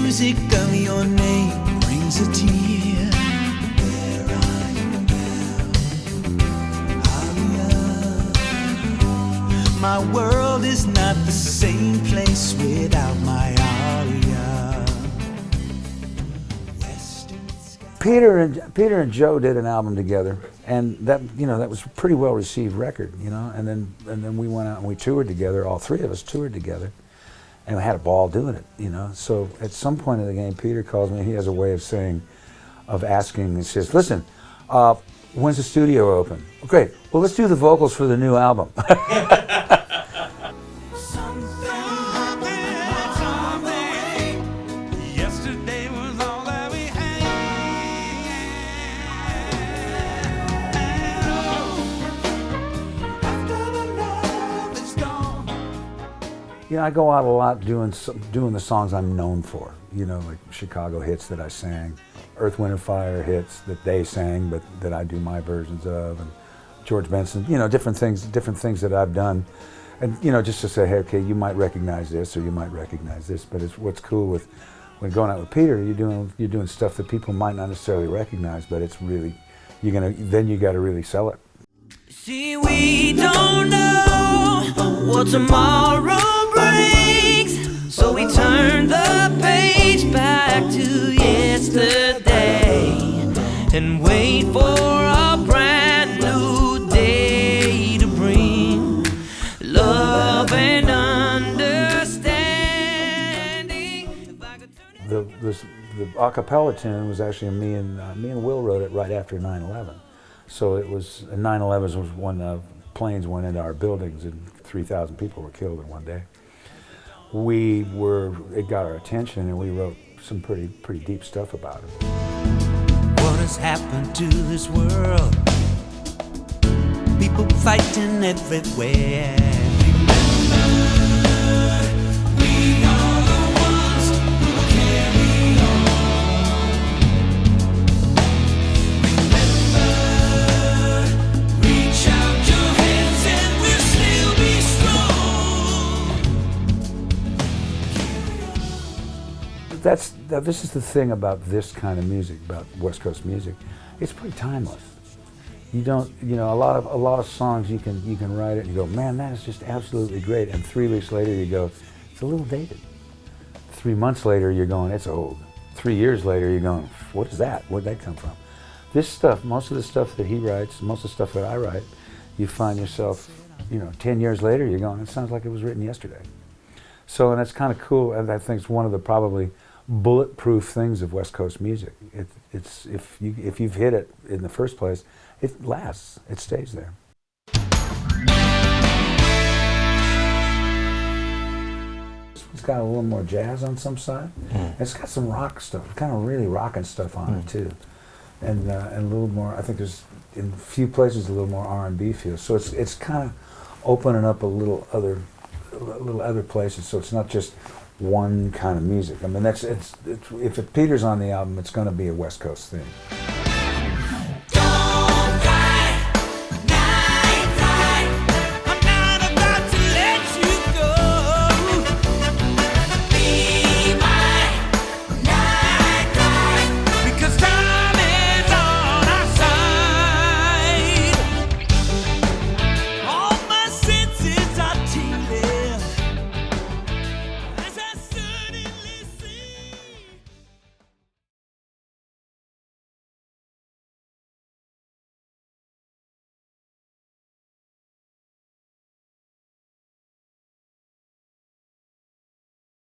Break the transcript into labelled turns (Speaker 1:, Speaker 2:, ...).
Speaker 1: music of your name brings a tear. Where are you now, Aria? My world is not the same place without my Aria.
Speaker 2: Peter and Joe did an album together, and that that was a pretty well received record, and then we went out and we toured together. All three of us toured together, and we had a ball doing it, So at some point in the game, Peter calls me. He has a way of asking. He says, "Listen, when's the studio open?" Okay, well, let's do the vocals for the new album. I go out a lot doing the songs I'm known for, like Chicago hits that I sang, Earth, Wind & Fire hits that they sang but that I do my versions of, and George Benson, different things that I've done, and just to say, hey, okay, you might recognize this or you might recognize this, but it's what's cool when going out with Peter, you're doing stuff that people might not necessarily recognize, but it's really, you got to really sell it.
Speaker 1: See, we don't know what tomorrow brings, so we turn the page back to yesterday and wait for a brand new day to bring love and understanding.
Speaker 2: The a cappella tune was actually me and Will wrote it right after 9/11. So it was, 9/11 was when planes went into our buildings and 3,000 people were killed in one day. It got our attention and we wrote some pretty deep stuff about it.
Speaker 1: What has happened to this world? People fighting everywhere.
Speaker 2: This is the thing about this kind of music, about West Coast music. It's pretty timeless. You don't, a lot of songs you can write it and you go, man, that is just absolutely great. And 3 weeks later you go, it's a little dated. 3 months later you're going, it's old. 3 years later you're going, what is that? Where'd that come from? This stuff, most of the stuff that he writes, most of the stuff that I write, you find yourself, 10 years later you're going, it sounds like it was written yesterday. So, and that's kind of cool, and I think it's one of the probably bulletproof things of West Coast music. It's if you've hit it in the first place, it lasts. It stays there. It's got a little more jazz on some side. It's got some rock stuff, kind of really rocking stuff on it too, and a little more. I think there's in a few places a little more R&B feel. So it's kind of opening up a little other places. So it's not just one kind of music. I mean, if Peter's on the album, it's going to be a West Coast thing.